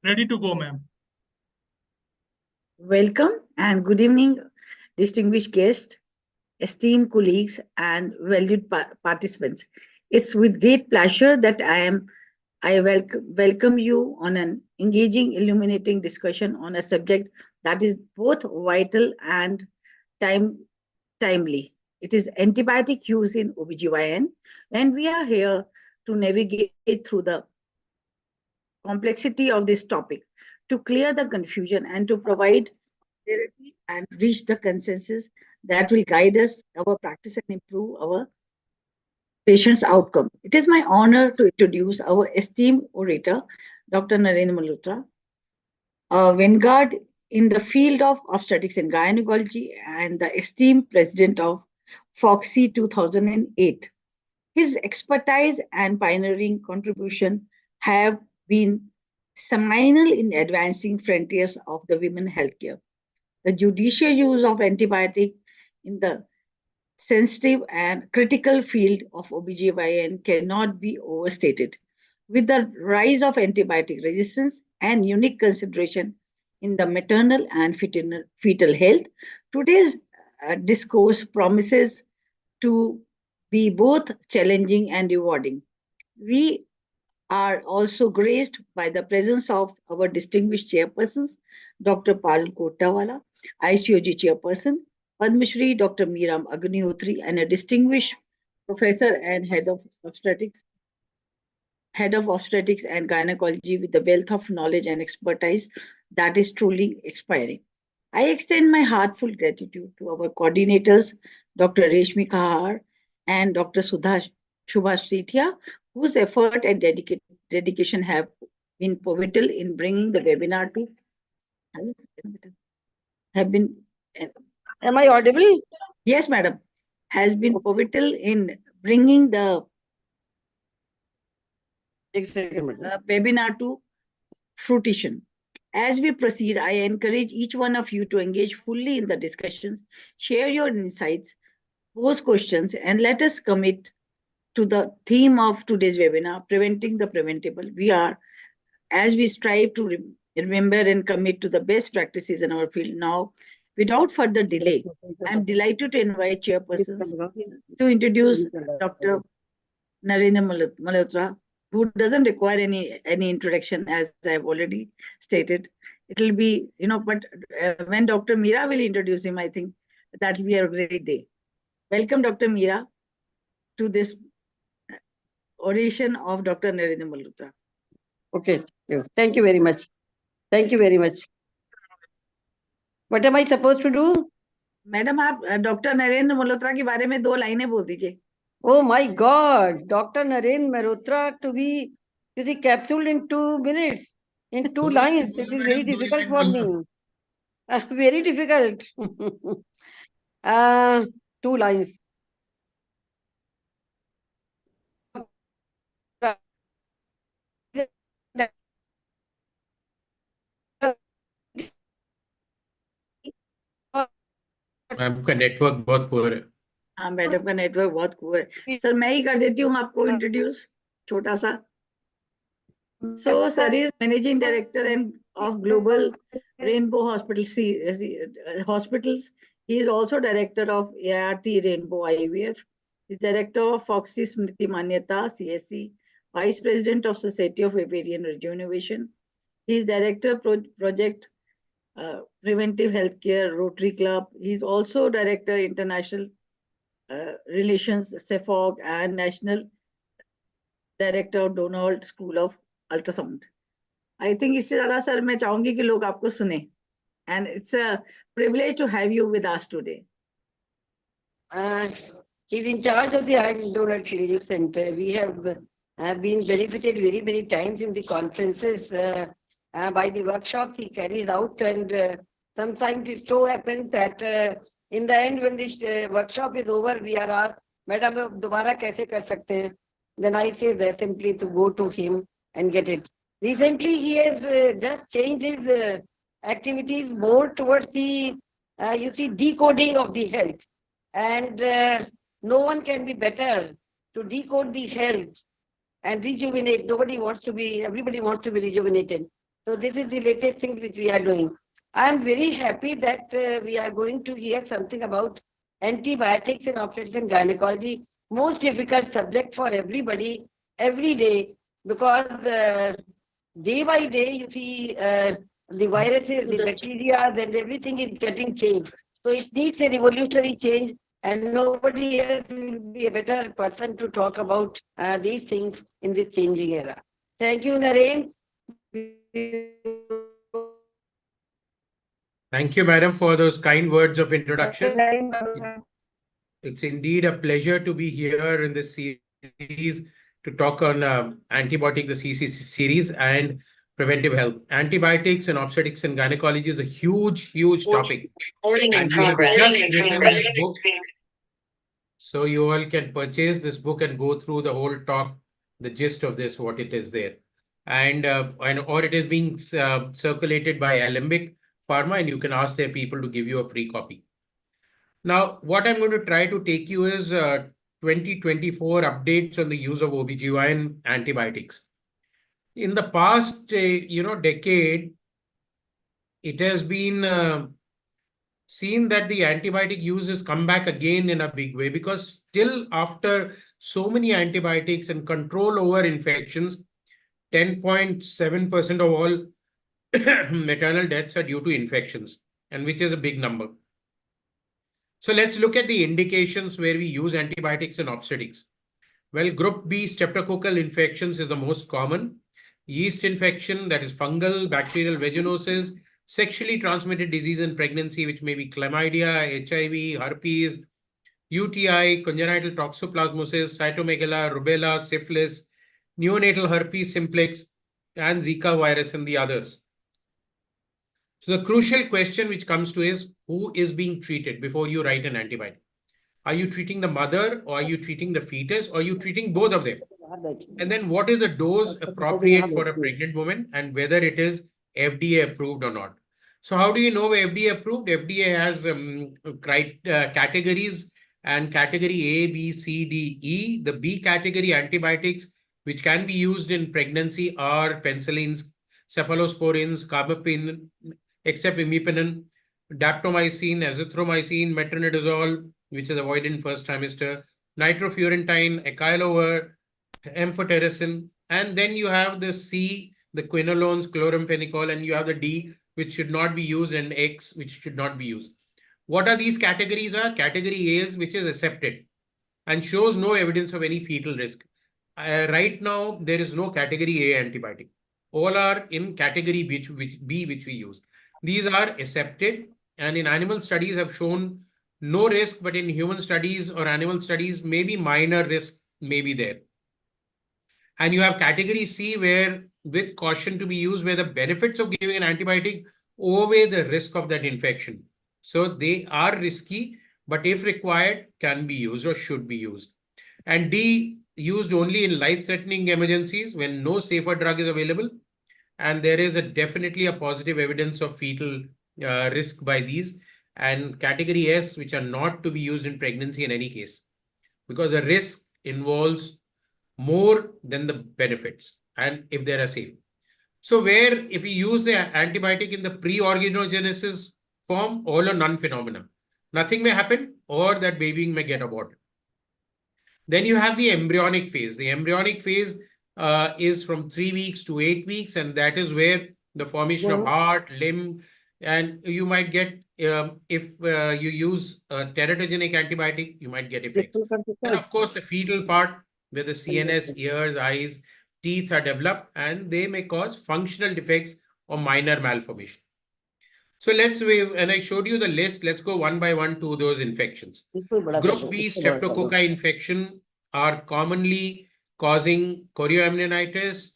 Ready to go, ma'am. Welcome and good evening, distinguished guests, esteemed colleagues, and valued participants. It's with great pleasure that I welcome you on an engaging, illuminating discussion on a subject that is both vital and time timely. It is antibiotic use in OBGYN, and we are here to navigate through the complexity of this topic, to clear the confusion and to provide clarity and reach the consensus that will guide us, our practice, and improve our patient's outcome. It is my honor to introduce our esteemed orator, Dr. Narendra Malhotra, a vanguard in the field of obstetrics and gynecology and the esteemed president of FOXY 2008. His expertise and pioneering contribution have been seminal in advancing frontiers of the women healthcare. The judicious use of antibiotic in the sensitive and critical field of OBGYN cannot be overstated. With the rise of antibiotic resistance and unique consideration in the maternal and fetal health, today's discourse promises to be both challenging and rewarding. We are also graced by the presence of our distinguished chairpersons, Dr. Parul Kotawala, ICOG chairperson, Padma Shri Dr. Meeram Agnihotri, and a distinguished professor and head of obstetrics and gynecology with the wealth of knowledge and expertise that is truly inspiring. I extend my heartfelt gratitude to our coordinators, Dr. Reshmi Kahar and Dr. Shubha Srithia, whose effort and dedication have been pivotal in bringing the webinar to have been Am I audible? yes, madam, has been pivotal in bringing the webinar to fruition. As we proceed, I encourage each one of you to engage fully in the discussions, share your insights, pose questions, and let us commit to the theme of today's webinar, Preventing the Preventable. As we strive to remember and commit to the best practices in our field now, without further delay, I'm delighted to invite chairpersons to introduce Dr. Narendra Malhotra, who doesn't require any introduction, as I've already stated. It'll be, but when Dr. Meera will introduce him, I think that will be a great day. Welcome, Dr. Meera, to this oration of Dr. Narendra Malhotra. Okay, thank you very much. Thank you very much. What am I supposed to do? Madam आप doctor Narendra Malhotra के बारे में 2 लाइनें बोल दीजिए. Oh my God, Dr. Narendra Malhotra to be capsuled in 2 minutes, in 2 lines. It is very difficult for me. Very difficult. 2 lines. आपका network बहुत poor है. हाँ, मैडम का नेटवर्क बहुत पुअर है. सर मैं ही कर देती हूँ आपको इंट्रोड्यूस छोटा सा. So, sir is managing director and of Global Rainbow Hospitals. He is also director of ART Rainbow IVF. He is director of Foxy Smriti Manyata CSC, vice president of Society of Ovarian Rejuvenation. He is director project Preventive Healthcare Rotary Club. He is also director international relations CEFOG and national director of Donald School of Ultrasound. I think इससे ज़्यादा sir मैं चाहूंगी कि लोग आपको सुने. And it's a privilege to have you with us today. He's in charge of the Donald Clinic Center. We have been benefited very many times in the conferences by the workshops he carries out, and sometimes it so happens that in the end, when this workshop is over, we are asked, "Madam, ab dobara kaise kar sakte hain?" Then I say that simply to go to him and get it. Recently, he has just changed his activities more towards the, decoding of the health. And no one can be better to decode the health and rejuvenate. Everybody wants to be rejuvenated. So this is the latest thing which we are doing. I am very happy that we are going to hear something about antibiotics in obstetrics and gynecology. Most difficult subject for everybody every day, because day by day you see the viruses, the bacteria, then everything is getting changed. So it needs a revolutionary change, and nobody else will be a better person to talk about these things in this changing era. Thank you, Naren. Thank you, madam, for those kind words of introduction. It's indeed a pleasure to be here in this series to talk on antibiotic, the CC series, and preventive health. Antibiotics and obstetrics and gynecology is a huge topic. And we have just written this book. So you all can purchase this book and go through the whole talk, the gist of this, what it is there. And or it is being circulated by Alembic Pharma, and you can ask their people to give you a free copy. Now, what I'm going to try to take you is 2024 updates on the use of OBGYN antibiotics. In the past, decade, it has been seen that the antibiotic use has come back again in a big way, because still after so many antibiotics and control over infections, 10.7% of all maternal deaths are due to infections, and which is a big number. So let's look at the indications where we use antibiotics in obstetrics. Well, group B streptococcal infections is the most common. Yeast infection, that is fungal, bacterial vaginosis, sexually transmitted disease in pregnancy, which may be chlamydia, HIV, herpes, UTI, congenital toxoplasmosis, cytomegala, rubella, syphilis, neonatal herpes simplex, and Zika virus, and the others. So the crucial question which comes to is, who is being treated before you write an antibiotic? Are you treating the mother, or are you treating the fetus, or are you treating both of them? And then what is the dose appropriate for a pregnant woman, and whether it is FDA approved or not? So how do you know FDA approved? FDA has categories, and category A, B, C, D, E. The B category antibiotics which can be used in pregnancy are penicillins, cephalosporins, carbapin, except imipenem, daptomycin, azithromycin, metronidazole, which is avoided in first trimester, nitrofurantoin, acyclovir, amphotericin, and then you have the C, the quinolones, chloramphenicol, and you have the D, which should not be used, and X, which should not be used. What are these categories? Category A is which is accepted and shows no evidence of any fetal risk. Right now, there is no category A antibiotic. All are in category B, which we use. These are accepted, and in animal studies have shown no risk, but in human studies or animal studies, maybe minor risk may be there. And you have category C, where with caution to be used, where the benefits of giving an antibiotic outweigh the risk of that infection. So they are risky, but if required, can be used or should be used. And D, used only in life-threatening emergencies when no safer drug is available, and there is definitely a positive evidence of fetal risk by these. And category S, which are not to be used in pregnancy in any case, because the risk involves more than the benefits, and if they are safe. So where if we use the antibiotic in the pre-organogenesis form, all or none phenomena, nothing may happen, or that baby may get aborted. Then you have the embryonic phase. The embryonic phase is from 3 weeks to 8 weeks, and that is where the formation of heart, limb, and you might get, if you use a teratogenic antibiotic, you might get effects. And of course, the fetal part, where the CNS, ears, eyes, teeth are developed, and they may cause functional defects or minor malformation. So and I showed you the list. Let's go one by one to those infections. Group B streptococci infection are commonly causing chorioamnionitis,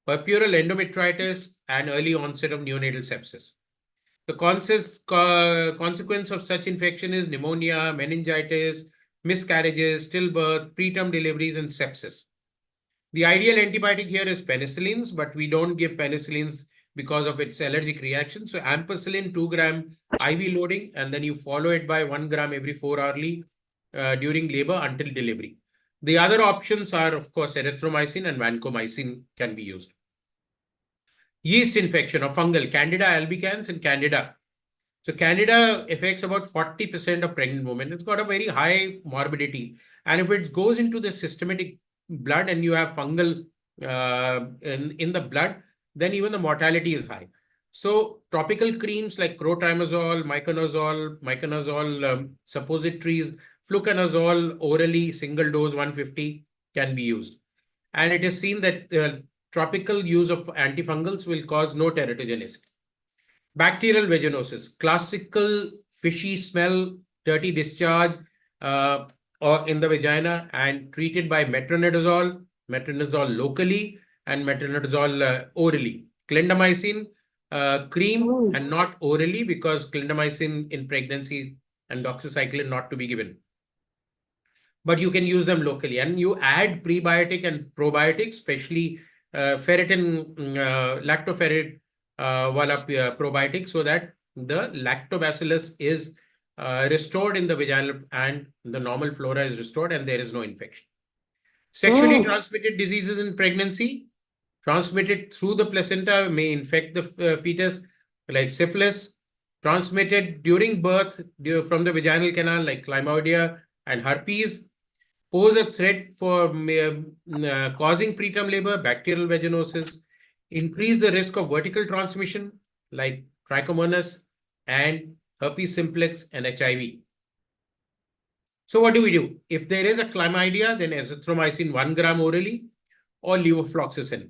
puerperal endometritis, and early onset of neonatal sepsis. The consequence of such infection is pneumonia, meningitis, miscarriages, stillbirth, preterm deliveries, and sepsis. The ideal antibiotic here is penicillins, but we don't give penicillins because of its allergic reaction. So ampicillin 2 gram IV loading, and then you follow it by 1 gram every 4 hourly during labor until delivery. The other options are, of course, erythromycin and vancomycin can be used. Yeast infection or fungal, Candida albicans and Candida. So Candida affects about 40% of pregnant women. It's got a very high morbidity. And if it goes into the systematic blood and you have fungal in the blood, then even the mortality is high. So topical creams like clotrimazole, miconazole, suppositories, fluconazole, orally, single dose 150 can be used. And it is seen that topical use of antifungals will cause no teratogenicity. Bacterial vaginosis, classical fishy smell, dirty discharge or in the vagina, and treated by metronidazole locally and metronidazole orally. Clindamycin cream and not orally, because clindamycin in pregnancy and doxycycline not to be given. But you can use them locally, and you add prebiotic and probiotics, especially ferritin, lactoferrit probiotic, so that the lactobacillus is restored in the vaginal and the normal flora is restored and there is no infection. Sexually transmitted diseases in pregnancy, transmitted through the placenta, may infect the fetus, like syphilis. Transmitted during birth from the vaginal canal, like chlamydia and herpes. Pose a threat for causing preterm labor, bacterial vaginosis. Increase the risk of vertical transmission like trichomonas and herpes simplex and HIV. So what do? If there is a chlamydia, then azithromycin 1 gram orally or levofloxacin.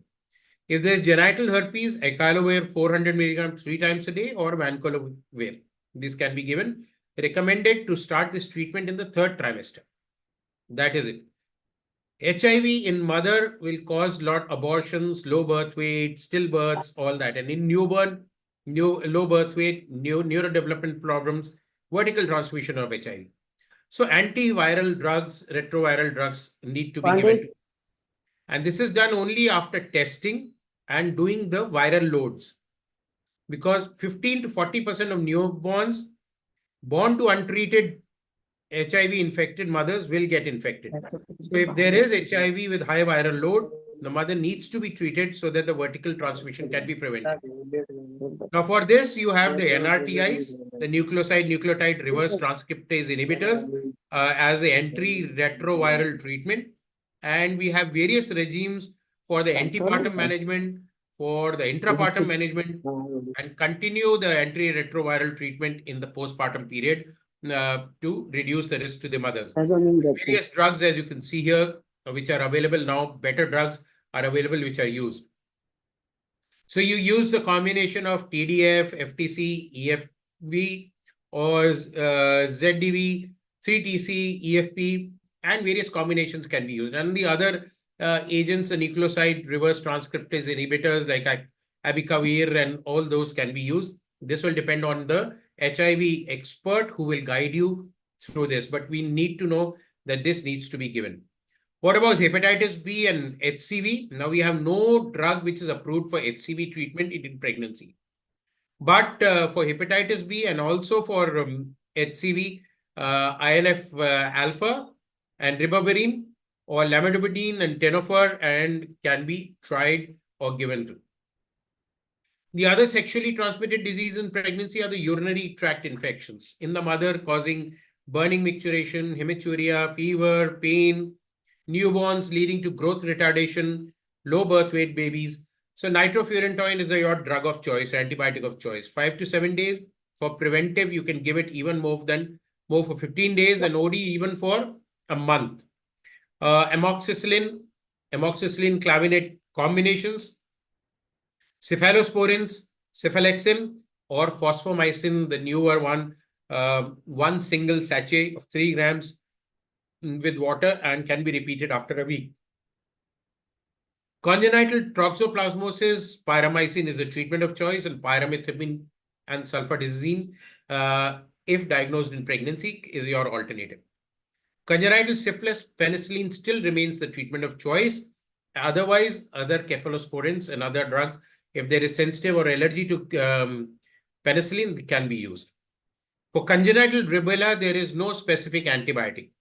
If there is genital herpes, acyclovir 400 milligrams 3 times a day or vancomycin. This can be given. Recommended to start this treatment in the 3rd trimester. That is it. HIV in mother will cause lot abortions, low birth weight, stillbirths, all that. And in newborn, low birth weight, neurodevelopment problems, vertical transmission of HIV. So antiviral drugs, retroviral drugs need to be given. And this is done only after testing and doing the viral loads. Because 15 to 40% of newborns born to untreated HIV infected mothers will get infected. So if there is HIV with high viral load, the mother needs to be treated so that the vertical transmission can be prevented. Now for this, you have the NRTIs, the nucleoside-nucleotide reverse transcriptase inhibitors as the entry retroviral treatment. And we have various regimes for the antepartum management, for the intrapartum management, and continue the antiretroviral treatment in the postpartum period to reduce the risk to the mothers. Various drugs, as you can see here, which are available now, better drugs are available which are used. So you use the combination of TDF, FTC, EFV, or ZDV, 3TC, EFP, and various combinations can be used. And the other agents, the nucleoside reverse transcriptase inhibitors like abicavir and all those can be used. This will depend on the HIV expert who will guide you through this, but we need to know that this needs to be given. What about hepatitis B and HCV? Now we have no drug which is approved for HCV treatment in pregnancy. But for hepatitis B and also for HCV, INF alpha and ribavirin or lamivudine and tenofovir and can be tried or given to. The other sexually transmitted disease in pregnancy are the urinary tract infections in the mother, causing burning micturition, hematuria, fever, pain, newborns leading to growth retardation, low birth weight babies. So nitrofurantoin is your drug of choice, antibiotic of choice. 5 to 7 days. For preventive, you can give it even more for 15 days and OD even for a month. Amoxicillin, clavinate combinations, cephalosporins, cephalexin, or phosphomycin, the newer one, one single sachet of 3 grams with water and can be repeated after a week. Congenital toxoplasmosis, pyramycin is a treatment of choice, and pyrimethamine and sulfadazine, if diagnosed in pregnancy, is your alternative. Congenital syphilis, penicillin still remains the treatment of choice. Otherwise, other cephalosporins and other drugs, if there is sensitive or allergy to penicillin, can be used. For congenital rubella, there is no specific antibiotic.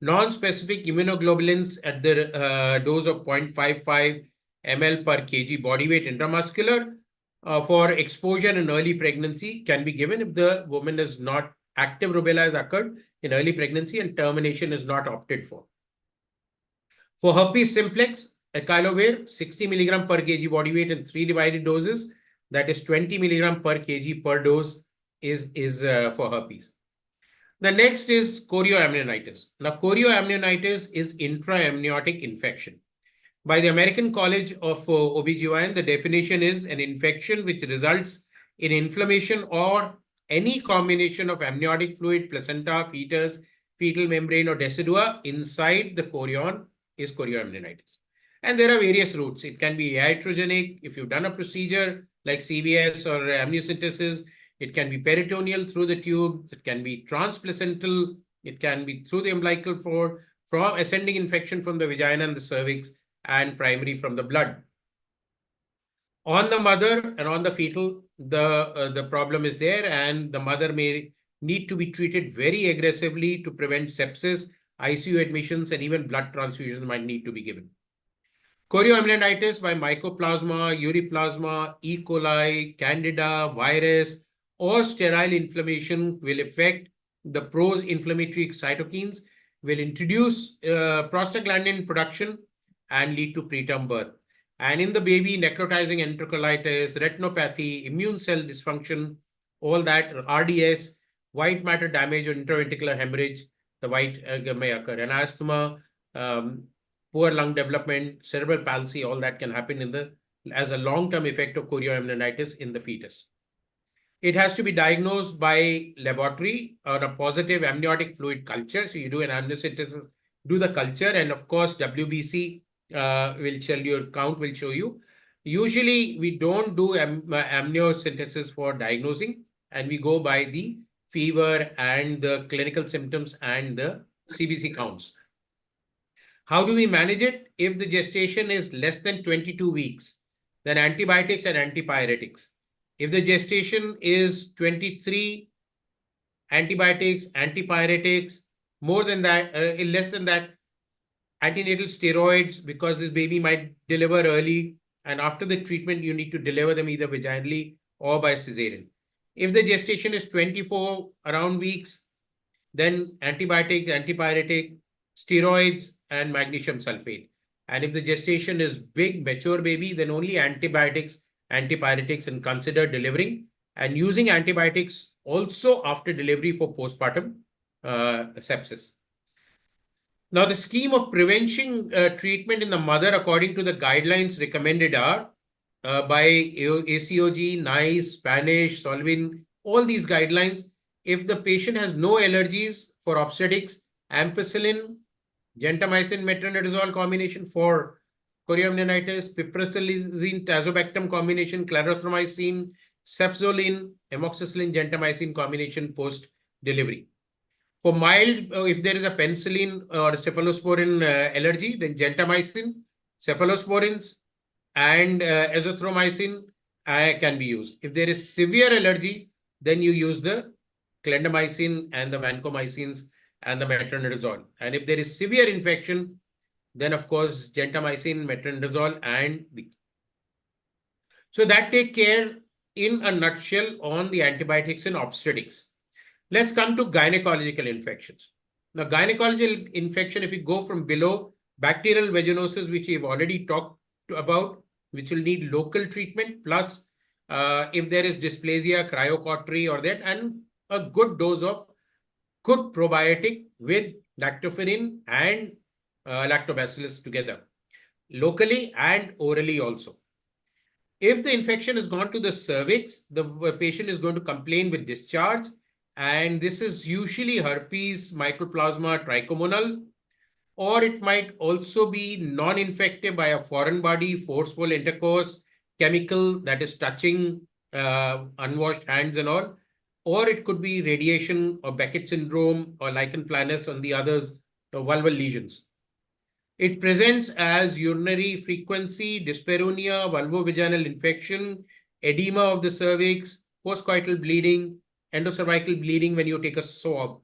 Non-specific immunoglobulins at the dose of 0.55 ml per kg body weight intramuscular for exposure in early pregnancy can be given if the woman is not active rubella has occurred in early pregnancy and termination is not opted for. For herpes simplex, Acylovir 60 milligram per kg body weight in 3 divided doses, that is 20 milligram per kg per dose is for herpes. The next is chorioamnionitis. Now, chorioamnionitis is intraamniotic infection. By the American College of OBGYN, the definition is an infection which results in inflammation or any combination of amniotic fluid, placenta, fetus, fetal membrane, or decidua inside the chorion is chorioamnionitis. And there are various routes. It can be iatrogenic if you've done a procedure like CVS or amniocentesis. It can be peritoneal through the tube. It can be transplacental. It can be through the umbilical cord, from ascending infection from the vagina and the cervix, and primary from the blood. On the mother and on the fetal, the problem is there, and the mother may need to be treated very aggressively to prevent sepsis, ICU admissions, and even blood transfusions might need to be given. Chorioamnionitis by mycoplasma, uriplasma, E. coli, candida, virus, or sterile inflammation will affect the pro-inflammatory cytokines, will introduce prostaglandin production and lead to preterm birth. And in the baby, necrotizing enterocolitis, retinopathy, immune cell dysfunction, all that, RDS, white matter damage or intraventricular hemorrhage, the white may occur. And asthma, poor lung development, cerebral palsy, all that can happen in the as a long-term effect of chorioamnionitis in the fetus. It has to be diagnosed by laboratory or a positive amniotic fluid culture. So you do an amniocentesis, do the culture, and of course WBC will tell you, count will show you. Usually we don't do amniocentesis for diagnosing, and we go by the fever and the clinical symptoms and the CBC counts. How do we manage it? If the gestation is less than 22 weeks, then antibiotics and antipyretics. If the gestation is 23, antibiotics, antipyretics, more than that, less than that, antenatal steroids, because this baby might deliver early, and after the treatment, you need to deliver them either vaginally or by cesarean. If the gestation is 24 around weeks, then antibiotic, antipyretic, steroids, and magnesium sulfate. And if the gestation is big, mature baby, then only antibiotics, antipyretics, and consider delivering and using antibiotics also after delivery for postpartum sepsis. Now, the scheme of prevention treatment in the mother according to the guidelines recommended are by ACOG, NICE, Spanish, Solvin, all these guidelines. If the patient has no allergies for obstetrics, ampicillin, gentamicin, metronidazole combination for chorioamnionitis, piperacillin, tazobactam combination, clarithromycin, cefzolin, amoxicillin, gentamicin combination post-delivery. For mild, if there is a penicillin or cephalosporin allergy, then gentamicin, cephalosporins, and azithromycin can be used. If there is severe allergy, then you use the clindamycin and the vancomycins and the metronidazole. And if there is severe infection, then of course gentamicin, metronidazole, and the. So that take care in a nutshell on the antibiotics in obstetrics. Let's come to gynecological infections. Now, gynecological infection, if we go from below, bacterial vaginosis, which we've already talked about, which will need local treatment, plus if there is dysplasia, cryocautery or that, and a good dose of good probiotic with lactoferrin and lactobacillus together, locally and orally also. If the infection has gone to the cervix, the patient is going to complain with discharge, and this is usually herpes, mycoplasma, trichomonal, or it might also be non-infective by a foreign body, forceful intercourse, chemical that is touching unwashed hands and all, or it could be radiation or Beckett syndrome or lichen planus on the others, the vulval lesions. It presents as urinary frequency, dyspareunia, vulvovaginal infection, edema of the cervix, postcoital bleeding, endocervical bleeding when you take a swab.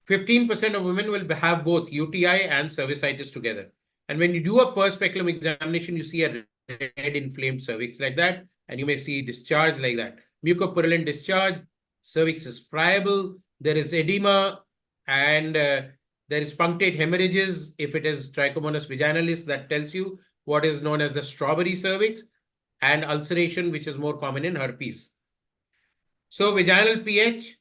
15% of women will have both UTI and cervicitis together. And when you do a per speculum examination, you see a red inflamed cervix like that. and you may see discharge like that. Mucopurulent discharge, cervix is friable, there is edema, and there is punctate hemorrhages. If it is Trichomonas vaginalis, that tells you what is known as the strawberry cervix, and ulceration, which is more common in herpes. So vaginal pH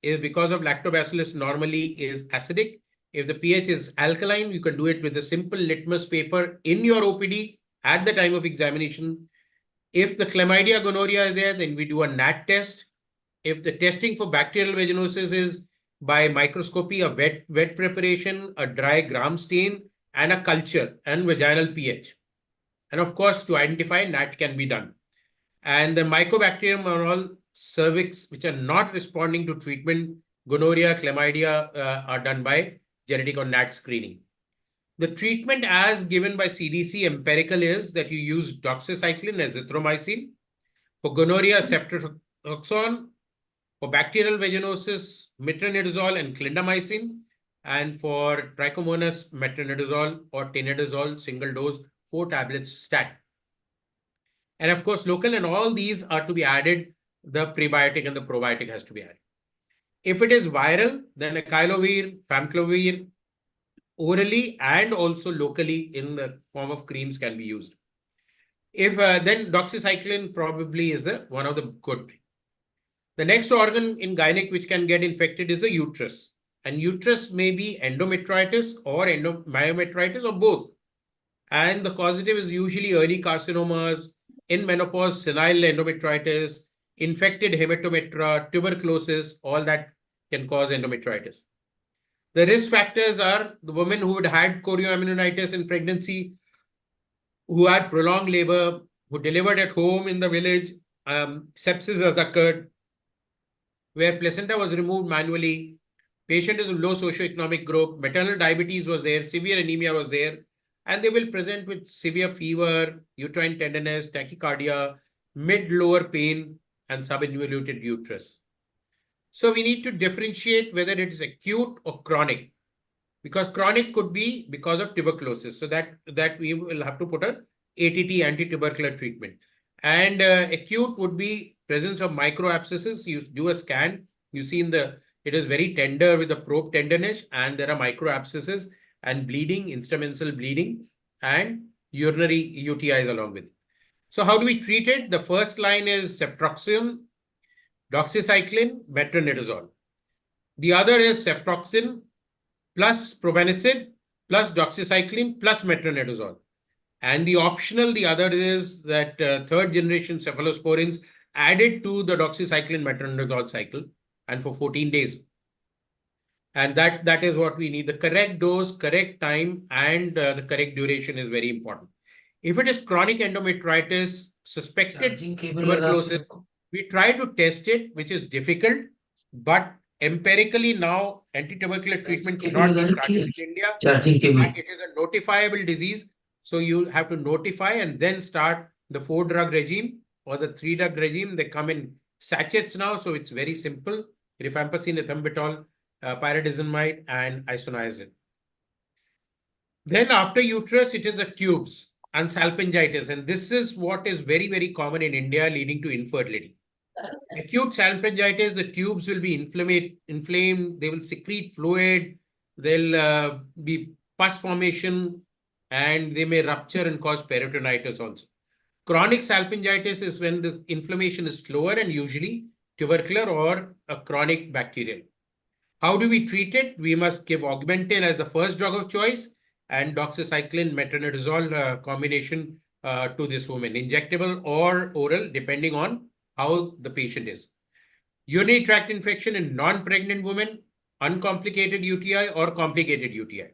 is, because of lactobacillus, normally is acidic. If the pH is alkaline, you can do it with a simple litmus paper in your OPD at the time of examination. If the chlamydia gonorrhea is there, then we do a NAT test. If the testing for bacterial vaginosis is by microscopy, a wet preparation, a dry gram stain, and a culture and vaginal pH. And of course, to identify, NAT can be done. And the mycobacterium are all cervix which are not responding to treatment. Gonorrhea, chlamydia are done by genetic or NAT screening. The treatment as given by CDC empirical is that you use doxycycline, azithromycin. For gonorrhea, ceftriaxone. For bacterial vaginosis, metronidazole and clindamycin. And for trichomonas, metronidazole or tinidazole, single dose, 4 tablets stat. And of course, local, and all these are to be added. The prebiotic and the probiotic has to be added. If it is viral, then acyclovir, famclovir, orally and also locally in the form of creams can be used. If then doxycycline probably is one of the good. The next organ in gynec which can get infected is the uterus. And uterus may be endometritis or endomyometritis or both. And the causative is usually early carcinomas, in menopause, senile endometritis, infected hematometra, tuberculosis, all that can cause endometritis. The risk factors are the women who had had chorioamnionitis in pregnancy, who had prolonged labor, who delivered at home in the village, sepsis has occurred, where placenta was removed manually, patient is a low socioeconomic group, maternal diabetes was there, severe anemia was there, and they will present with severe fever, uterine tenderness, tachycardia, mid-lower pain, and subinvoluted uterus. So we need to differentiate whether it is acute or chronic, because chronic could be because of tuberculosis. So that we will have to put a ATT, anti-tubercular treatment. And acute would be presence of microabscesses. You do a scan, you see it is very tender with the probe tenderness, and there are microabscesses and bleeding, instrumental bleeding, and urinary UTIs along with it. So how do we treat it? The first line is ceftriaxone, doxycycline, metronidazole. The other is ceftriaxone plus probenecid plus doxycycline plus metronidazole. And the optional, the other is that third generation cephalosporins added to the doxycycline metronidazole cycle, and for 14 days. And that is what we need. The correct dose, correct time, and the correct duration is very important. If it is chronic endometritis, suspected tuberculosis, we try to test it, which is difficult, but empirically now anti-tubercular treatment cannot be started in India. It is a notifiable disease. So you have to notify and then start the 4-drug regime or the 3-drug regime. They come in sachets now, so it's very simple. Rifampicin, ethambutol, pyridosmide, and isoniazid. Then after uterus, it is the tubes and salpingitis. And this is what is very, very common in India, leading to infertility. Acute salpingitis, the tubes will be inflamed, they will secrete fluid, there'll be pus formation, and they may rupture and cause peritonitis also. Chronic salpingitis is when the inflammation is slower and usually tubercular or a chronic bacterial. How do we treat it? We must give Augmentin as the first drug of choice and doxycycline metronidazole combination to this woman, injectable or oral, depending on how the patient is. Urinary tract infection in non-pregnant women, uncomplicated UTI or complicated UTI.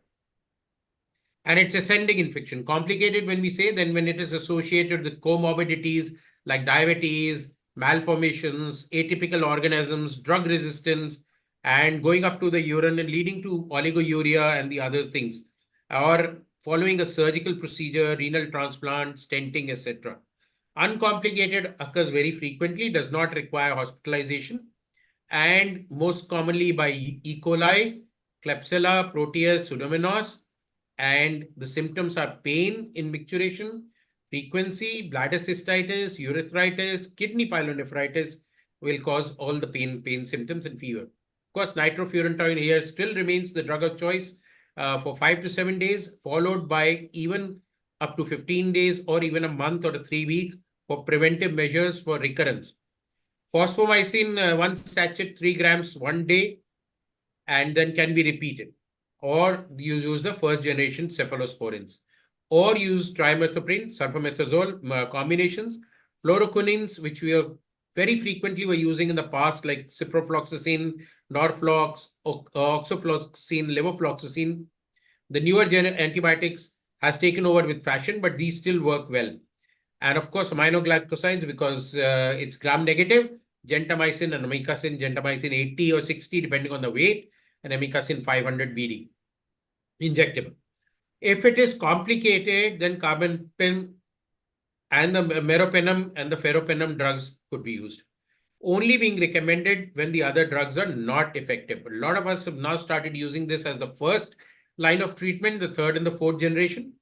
And it's ascending infection. Complicated when we say, then when it is associated with comorbidities like diabetes, malformations, atypical organisms, drug resistance, and going up to the urine and leading to oliguria and the other things, or following a surgical procedure, renal transplant, stenting, etc. Uncomplicated occurs very frequently, does not require hospitalization, and most commonly by E. coli, Klebsiella, Proteus, Pseudomonas, and the symptoms are pain in micturition, frequency, bladder cystitis, urethritis, kidney pyelonephritis will cause all the pain symptoms and fever. Of course, nitrofurantoin here still remains the drug of choice for 5 to 7 days, followed by even up to 15 days or even a month or 3 weeks for preventive measures for recurrence. Phosphomycin, one sachet, 3 grams one day, and then can be repeated. Or you use the first generation cephalosporins. Or use trimethoprim, sulfametazole combinations, fluoroquinins, which we are very frequently were using in the past, like ciprofloxacin, norflox, oxofloxacin, levofloxacin. The newer antibiotics has taken over with fashion, but these still work well. And of course, aminoglycosides, because it's gram negative, gentamicin and amikacin, gentamicin 80 or 60, depending on the weight, and amikacin 500 BD, injectable. If it is complicated, then carbamazepine and the meropenem and the ferropenem drugs could be used. Only being recommended when the other drugs are not effective. A lot of us have now started using this as the first line of treatment, the third and the fourth generation.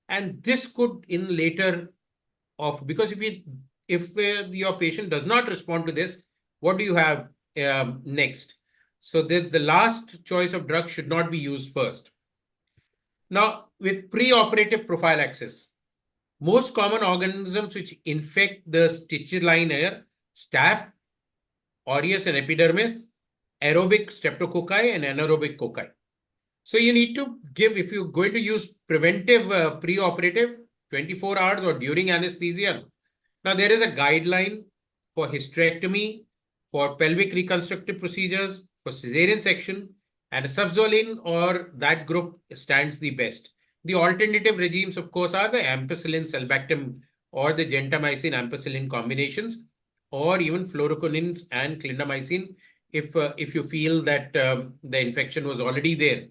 And this could in later of, because if your patient does not respond to this, what do you have next? So the last choice of drug should not be used first. Now, with preoperative prophylaxis, most common organisms which infect the stitch line are staph, aureus and epidermis, aerobic streptococci, and anaerobic cocci. So you need to give, if you're going to use preventive preoperative, 24 hours or during anesthesia. Now, there is a guideline for hysterectomy, for pelvic reconstructive procedures, for cesarean section, and Sufzolin or that group stands the best. The alternative regimes, of course, are the ampicillin, sulbactam, or the gentamicin ampicillin combinations, or even fluoroquinins and clindamycin if you feel that the infection was already there.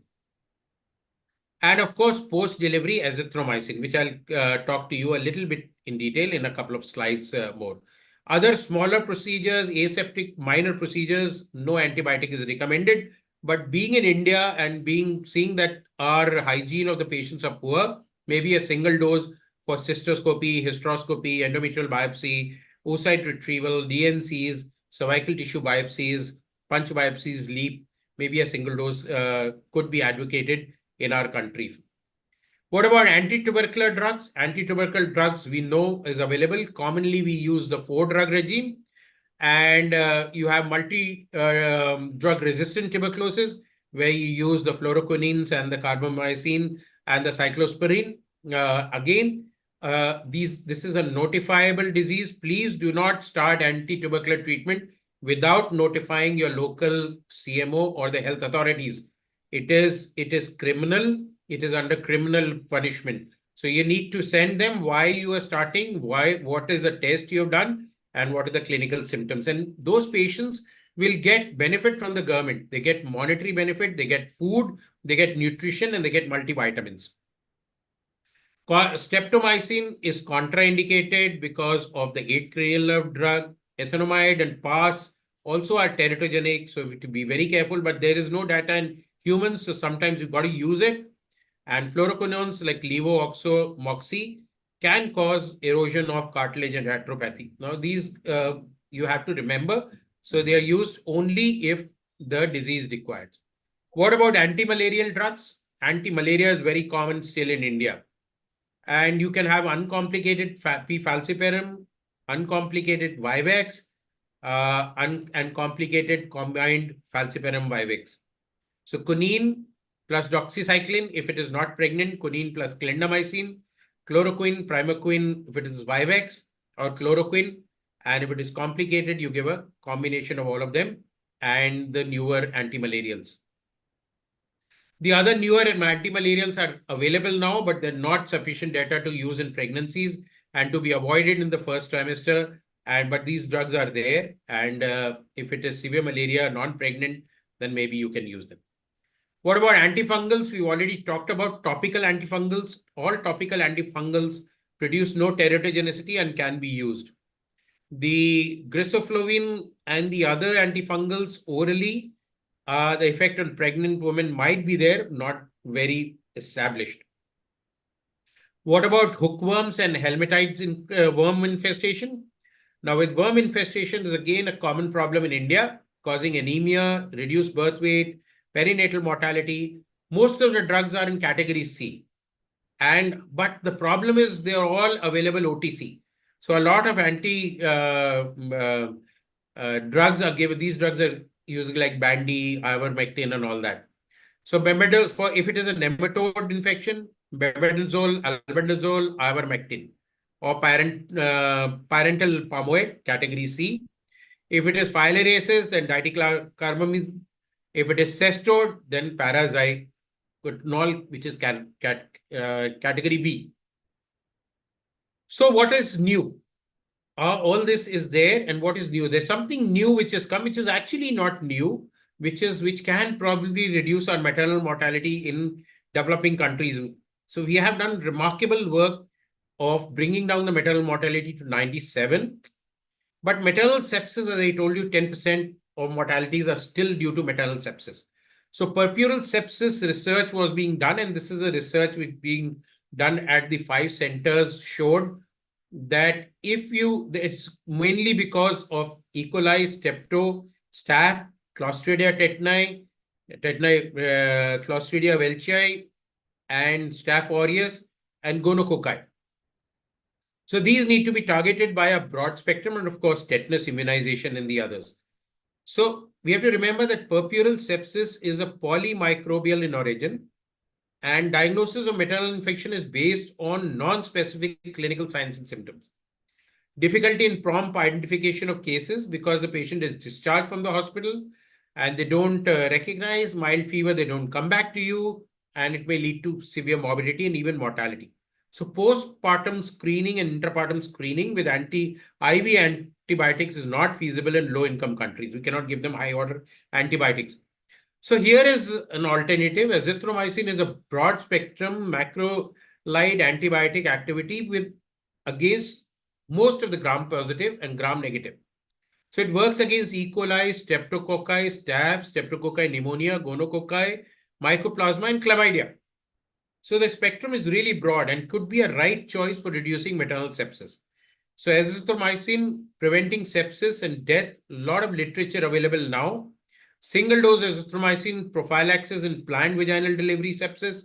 And of course, post-delivery azithromycin, which I'll talk to you a little bit in detail in a couple of slides more. Other smaller procedures, aseptic minor procedures, no antibiotic is recommended. But being in India and seeing that our hygiene of the patients are poor, maybe a single dose for cystoscopy, hysteroscopy, endometrial biopsy, oocyte retrieval, DNCs, cervical tissue biopsies, punch biopsies, LEEP, maybe a single dose could be advocated in our country. What about anti-tubercular drugs? Anti-tubercular drugs we know is available. Commonly, we use the 4-drug regime. And you have multi-drug resistant tuberculosis, where you use the fluoroquinins and the carbamazepine and the cyclosporin. This is a notifiable disease. Please do not start anti-tubercular treatment without notifying your local CMO or the health authorities. It is criminal. It is under criminal punishment. So you need to send them why you are starting, what is the test you have done, and what are the clinical symptoms. And those patients will get benefit from the government. They get monetary benefit, they get food, they get nutrition, and they get multivitamins. Streptomycin is contraindicated because of the 8th cranial nerve drug. Ethanamide and PAS also are teratogenic, so we have to be very careful, but there is no data in humans, so sometimes you've got to use it. And fluoroquinones like levo, moxy can cause erosion of cartilage and arthropathy. Now, these you have to remember. So they are used only if the disease requires. What about anti-malarial drugs? Anti-malaria is very common still in India. And you can have uncomplicated P. falciparum, uncomplicated Vivex, and complicated combined falciparum Vivex. So quinine plus doxycycline if it is not pregnant, quinine plus clindamycin, chloroquine, primaquine if it is Vivex or chloroquine. And if it is complicated, you give a combination of all of them and the newer antimalarials. The other newer antimalarials are available now, but they're not sufficient data to use in pregnancies and to be avoided in the first trimester. But these drugs are there. And if it is severe malaria, non-pregnant, then maybe you can use them. What about antifungals? We've already talked about topical antifungals. All topical antifungals produce no teratogenicity and can be used. The grisoflovin and the other antifungals orally, the effect on pregnant women might be there, not very established. What about hookworms and helminthides in worm infestation? Now, with worm infestation, there's again a common problem in India, causing anemia, reduced birth weight, perinatal mortality. Most of the drugs are in category C. But the problem is they are all available OTC. So a lot of drugs are given. These drugs are using like Bandy, ivermectin, and all that. So if it is a nematode infection, bebendazole, albendazole, ivermectin, or parental palmoid, category C. If it is filariasis, then dichlorobenzamide. If it is cestode, then paraxylene, which is category B. So what is new? All this is there, and what is new? There's something new which has come, which is actually not new, which can probably reduce our maternal mortality in developing countries. So we have done remarkable work of bringing down the maternal mortality to 97. But maternal sepsis, as I told you, 10% of mortalities are still due to maternal sepsis. So puerperal sepsis research was being done, and this is a research which being done at the 5 centers showed that it's mainly because of E. coli, Strepto, Staph, Clostridia tetani, Clostridia welchii, and Staph aureus, and gonococci. So these need to be targeted by a broad spectrum, and of course, tetanus immunization in the others. So we have to remember that puerperal sepsis is a polymicrobial in origin, and diagnosis of maternal infection is based on non-specific clinical signs and symptoms. Difficulty in prompt identification of cases because the patient is discharged from the hospital and they don't recognize mild fever, they don't come back to you, and it may lead to severe morbidity and even mortality. So postpartum screening and intrapartum screening with IV antibiotics is not feasible in low-income countries. We cannot give them high-order antibiotics. So here is an alternative. Azithromycin is a broad-spectrum macrolide antibiotic activity against most of the gram-positive and gram-negative. So it works against E. coli, streptococci, staph, streptococci pneumonia, gonococci, mycoplasma, and chlamydia. So the spectrum is really broad and could be a right choice for reducing maternal sepsis. So azithromycin preventing sepsis and death, a lot of literature available now. Single dose azithromycin prophylaxis in planned vaginal delivery sepsis,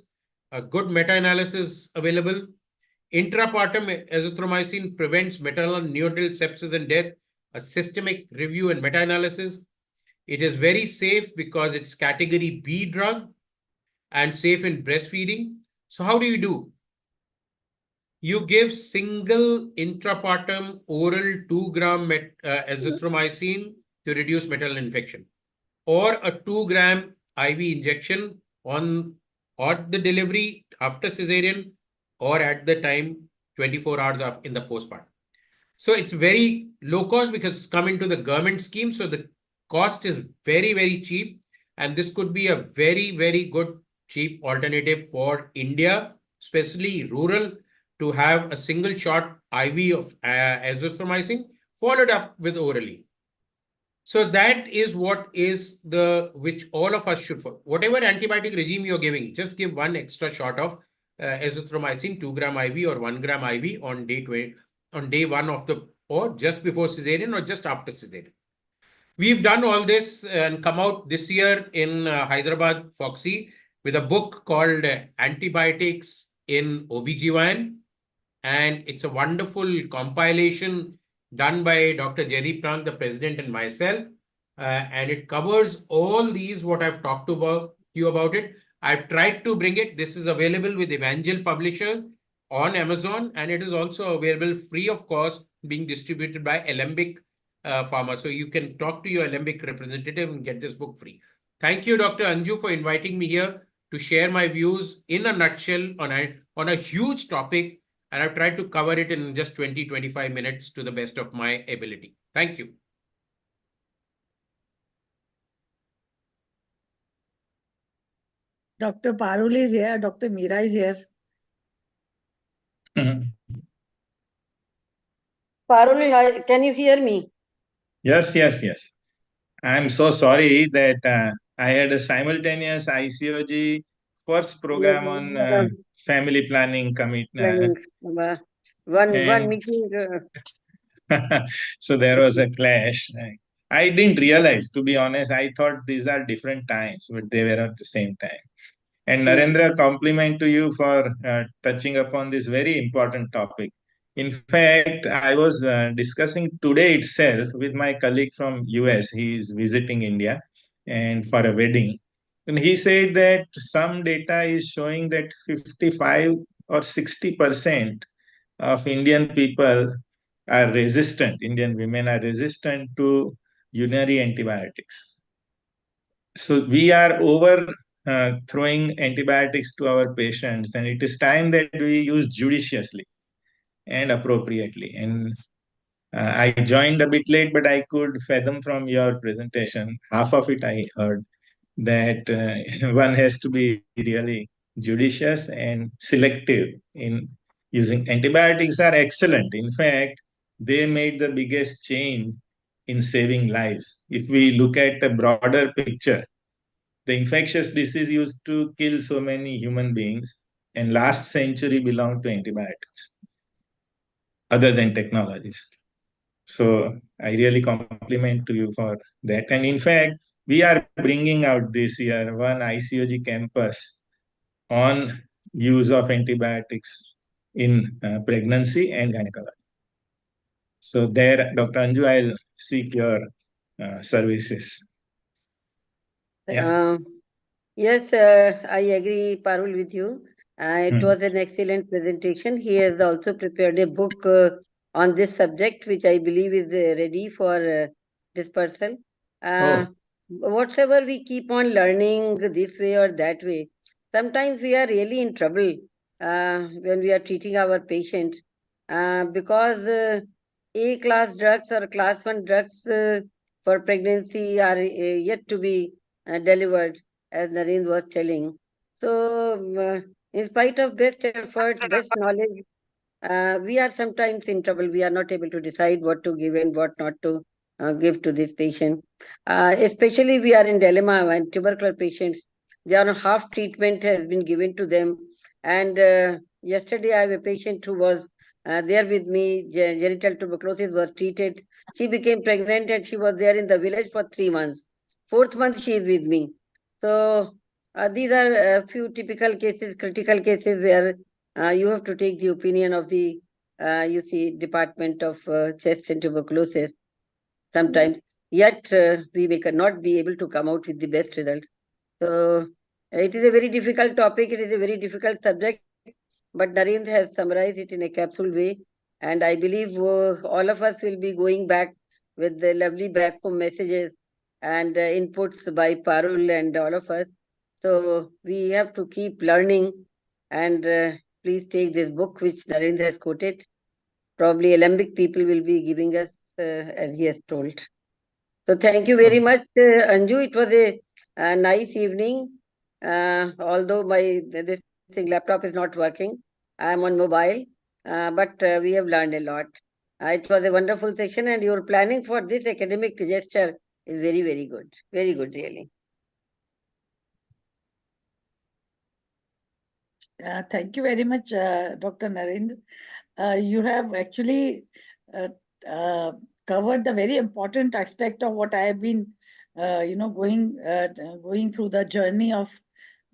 a good meta-analysis available. Intrapartum azithromycin prevents maternal neonatal sepsis and death, a systemic review and meta-analysis. It is very safe because it's category B drug and safe in breastfeeding. So how do you do? You give single intrapartum oral 2-gram azithromycin to reduce maternal infection, or a 2-gram IV injection on the delivery after cesarean or at the time 24 hours in the postpartum. So it's very low cost because it's come into the government scheme. So the cost is very, very cheap. And this could be a very, very good cheap alternative for India, especially rural, to have a single shot IV of azithromycin followed up with orally. So that is which all of us should follow. Whatever antibiotic regime you're giving, just give one extra shot of azithromycin, 2-gram IV or 1-gram IV on day 1 or just before cesarean or just after cesarean. We've done all this and come out this year in Hyderabad, Foxy, with a book called Antibiotics in OBGYN. And it's a wonderful compilation done by Dr. Jaideep Nag, the president, and myself. And it covers all these, what I've talked about you about it. I've tried to bring it. This is available with Evangel Publishers on Amazon, and it is also available free of cost, being distributed by Alembic Pharma. So you can talk to your Alembic representative and get this book free. Thank you, Dr. Anju, for inviting me here to share my views in a nutshell on a huge topic. And I've tried to cover it in just 20-25 minutes to the best of my ability. Thank you. Dr. Parul is here. Dr. Meera is here. Parul, can you hear me? Yes. I'm so sorry that I had a simultaneous ICOG first program on family planning Planning, one and meeting. so there was a clash. I didn't realize, to be honest. I thought these are different times, but they were at the same time. And Narendra, compliment to you for touching upon this very important topic. In fact, I was discussing today itself with my colleague from US. He is visiting India and for a wedding. And he said that some data is showing that 55 or 60% of Indian people are resistant, Indian women are resistant to urinary antibiotics. So we are over throwing antibiotics to our patients, and it is time that we use judiciously and appropriately. And I joined a bit late, but I could fathom from your presentation, half of it I heard, that one has to be really judicious and selective in using. Antibiotics are excellent. In fact, they made the biggest change in saving lives. If we look at the broader picture, the infectious disease used to kill so many human beings, and last century belonged to antibiotics, other than technologies. So I really compliment to you for that. And in fact, we are bringing out this year one ICOG campus on use of antibiotics in pregnancy and gynecology. So there, Dr. Anju, I'll seek your services. Yeah. Yes, I agree, Parul, with you. It was an excellent presentation. He has also prepared a book on this subject, which I believe is ready for dispersal. Whatever we keep on learning this way or that way, sometimes we are really in trouble when we are treating our patients because A-class drugs or class 1 drugs for pregnancy are yet to be delivered, as Narendra was telling. So, in spite of best efforts, best knowledge, we are sometimes in trouble. We are not able to decide what to give and what not to give to this patient. Especially, we are in dilemma when tubercular patients, they are on half treatment has been given to them. And yesterday, I have a patient who was there with me, genital tuberculosis was treated. She became pregnant and she was there in the village for 3 months. 4th month, she is with me. So, these are a few typical cases, critical cases where you have to take the opinion of the, Department of Chest and Tuberculosis sometimes. Yet, we may not be able to come out with the best results. So, it is a very difficult topic. It is a very difficult subject. But Narendra has summarized it in a capsule way. And I believe all of us will be going back with the lovely back home messages and inputs by Parul and all of us. So we have to keep learning. And please take this book, which Narendra has quoted. Probably Alembic people will be giving us, as he has told. So thank you very much, Anju. It was a nice evening. Although this laptop is not working, I am on mobile, but we have learned a lot. It was a wonderful session, and your planning for this academic gesture is very, very good. Very good, really. Thank you very much, Dr. Narendra. You have actually covered the very important aspect of what I have been, going through the journey of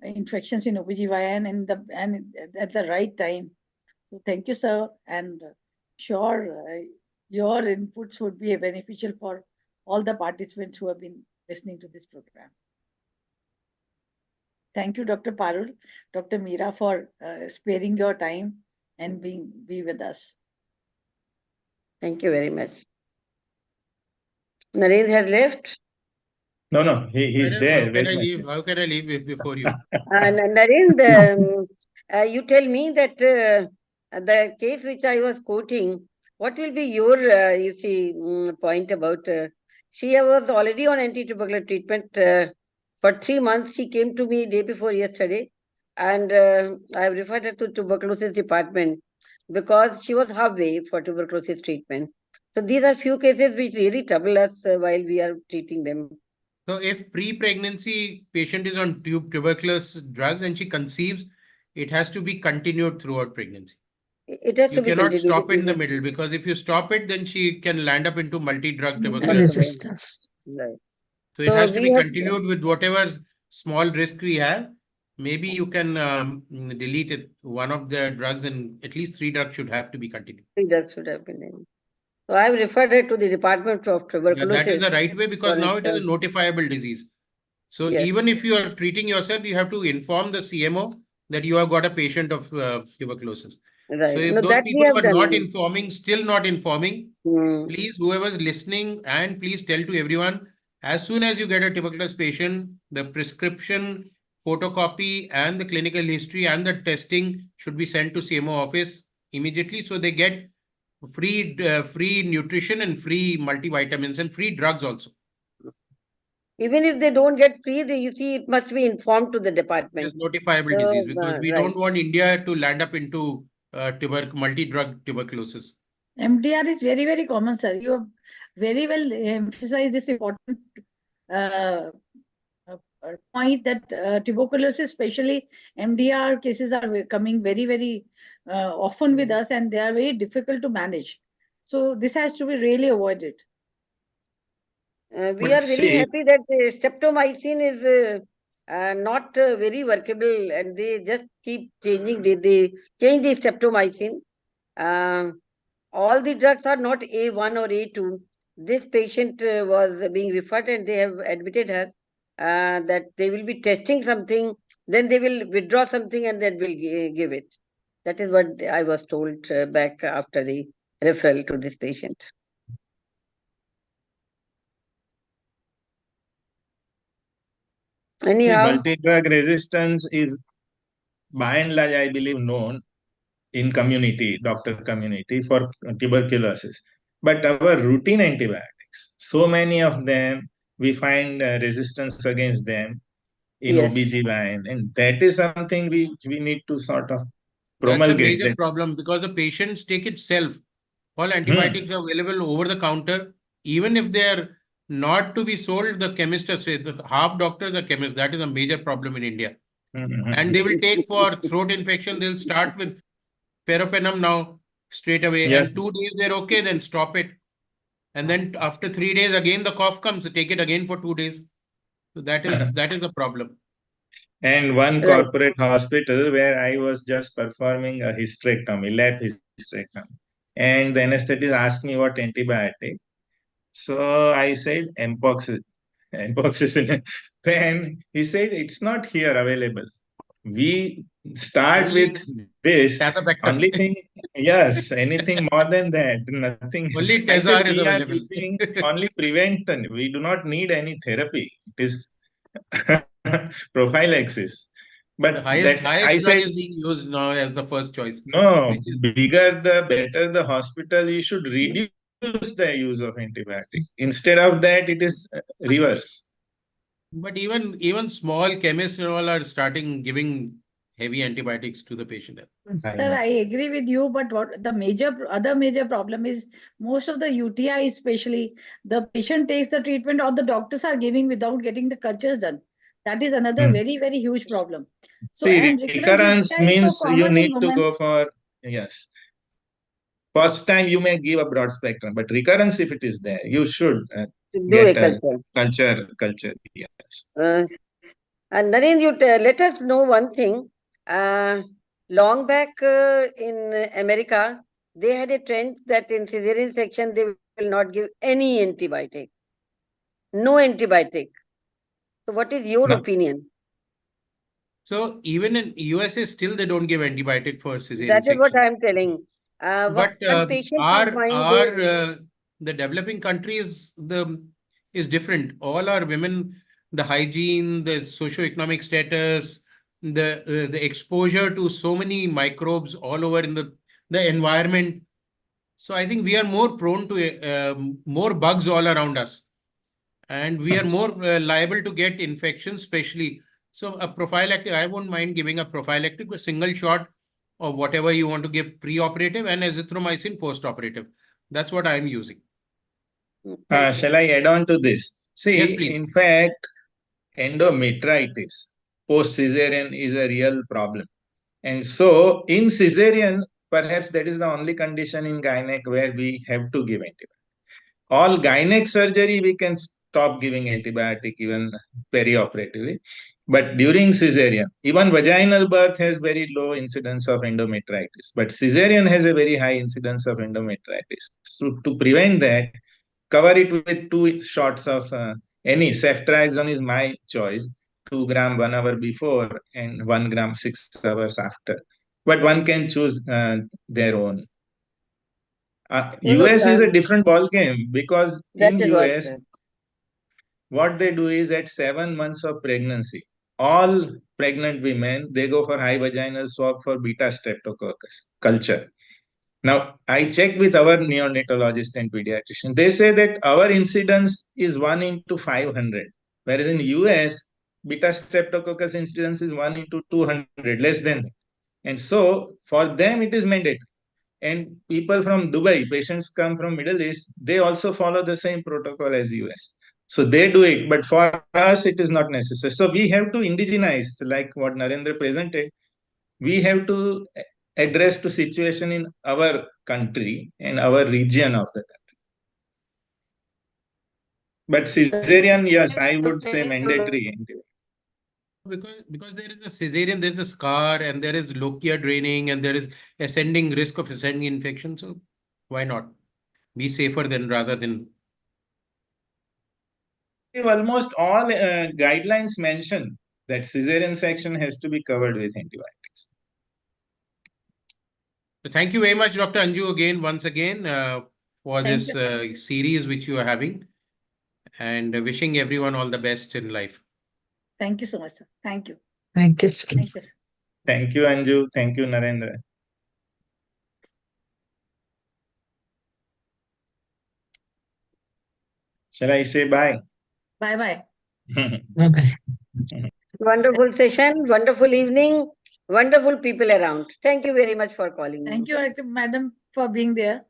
infections in OBGYN and at the right time. So thank you, sir, and sure your inputs would be beneficial for all the participants who have been listening to this program. Thank you, Dr. Parul, Dr. Meera, for sparing your time and be with us. Thank you very much. Narendra has left. No, he's there. How can I leave before you? Narendra, you tell me that the case which I was quoting, what will be your, point about? She was already on anti-tubercular treatment for 3 months. She came to me day before yesterday, and I have referred her to tuberculosis department because she was halfway for tuberculosis treatment. So these are few cases which really trouble us while we are treating them. So if pre-pregnancy patient is on tuberculosis drugs and she conceives, it has to be continued throughout pregnancy. It has You to be cannot continued. stop in the middle, because if you stop it, then she can land up into multi-drug tuberculosis. Resistance. Right. So it So has to be we have- continued with whatever small risk we have. Maybe you can delete it, one of the drugs, and at least 3 drugs should have to be continued. That should have been done. So I've referred her to the Department of Yeah, Tuberculosis. that is the right way, because for now it is a instance. notifiable disease. So Yes. even if you are treating yourself, you have to inform the CMO that you have got a patient of tuberculosis. Right. So if No, those that we people have are done. not informing, still not informing, Hmm. please, whoever's listening, and please tell to everyone, as soon as you get a tuberculosis patient, the prescription, photocopy, and the clinical history and the testing should be sent to CMO office immediately, so they get free nutrition and free multivitamins and free drugs also. Even if they don't get free, you see, it must be informed to the It department. is notifiable So, disease, because we right. don't want India to land up into multi-drug tuberculosis. MDR is very, very common, sir. You have very well emphasized this important uh, point that tuberculosis, especially MDR cases, are coming very, very often with us, and they are very difficult to manage. So this has to be really avoided. We But are very see, happy that streptomycin is not very workable, and they just keep changing. They change the streptomycin. All the drugs are not A1 or A2. This patient was being referred, and they have admitted her that they will be testing something, then they will withdraw something, and then will give it. That is what I was told back after the referral to this patient. see, Anyhow, multi-drug resistance is by and large, I believe, known in community, doctor community for tuberculosis. But our routine antibiotics, so many of them, we find resistance against them in yes. OBGYN, and that is something we need to sort of That's a promulgate. major That, problem, because the patients take it self. All antibiotics are available over the counter. Even if they are not to be sold, the chemist has said that half doctors are chemists. That is a major problem in India. And they will take for throat infection, they'll start with peropenum now straight away. Yes. And 2 days they're okay, then stop it. And then after 3 days, again the cough comes, take it again for 2 days. So that is the problem. And one Right. corporate hospital where I was just performing a hysterectomy, lap hysterectomy. And the anesthetist asked me what antibiotic. So I said Mpox. Mpox. Then he said it's not here available. We start Only with this. Tazobactam. Only thing, yes, anything more than that, nothing. Only I said Tazar is we are available. using only prevention. We do not need any therapy. It is prophylaxis. The But highest that I drug said, is being used now as the first choice. no, Which is, bigger the better the hospital, you should reduce the use of antibiotics. Instead of that, it is reverse. but even small chemists and all are starting giving heavy antibiotics to the patient. Sir, I agree with you, but what the other major problem is, most of the UTI, especially, the patient takes the treatment or the doctors are giving without getting the cultures done. That is another very, very huge problem. So, See, and recurrent recurrence UTI is so means you common in need to women. go for, yes. First time you may give a broad spectrum, but recurrence, if it is there, you should Do a get a culture. culture, yes. And Naren, you let us know one thing. Long back in America, they had a trend that in cesarean section they will not give any antibiotic. No antibiotic. So what is your No. opinion? So even in USA, still they don't give antibiotic for cesarean That is what section. I am telling. But One patient of mine, the developing countries is different. All our women, the hygiene, the socioeconomic status, the exposure to so many microbes all over in the environment. So I think we are more prone to more bugs all around us, and we are more liable to get infections, especially. So a prophylactic, I won't mind giving a prophylactic, a single shot of whatever you want to give pre-operative, and azithromycin post-operative. That's what I'm using. Shall I add on to this? See, Yes, please. in fact, endometritis post-cesarean is a real problem. And so in cesarean, perhaps that is the only condition in gynec where we have to give antibiotic. All gynec surgery, we can stop giving antibiotic even perioperatively. But during cesarean, even vaginal birth has very low incidence of endometritis, but cesarean has a very high incidence of endometritis. So to prevent that, cover it with 2 shots of any ceftriaxone is my choice, 2 gram 1 hour before and 1 gram 6 hours after. But one can choose their own. No, US is a different ball game because that in is what. US, what they do is at 7 months of pregnancy, all pregnant women, they go for high vaginal swab for beta streptococcus culture. Now, I checked with our neonatologist and pediatrician. They say that our incidence is 1 into 500, whereas in US, beta streptococcus incidence is 1 into 200, less than that. And so for them, it is mandatory. And people from Dubai, patients come from Middle East, they also follow the same protocol as US. So they do it, but for us, it is not necessary. So we have to indigenize, like what Narendra presented. We have to address the situation in our country and our region of the country. But cesarean, yes, I would say mandatory. Because there is a cesarean, there is a scar, and there is lochia draining, and there is ascending risk of ascending infection. So why not be safer than rather than. Almost all guidelines mention that cesarean section has to be covered with antibiotics. So thank you very much, Dr. Anju, again, once again, for Thank this series which you are having, and wishing everyone all the best in life. Thank you so much, sir. Thank you. Thank you, sir. Thank you. Thank you, Anju. Thank you, Narendra. Shall I say bye? Bye-bye. Bye-bye. Wonderful session, wonderful evening, wonderful people around. Thank you very much for calling me. Thank you, Madam, for being there.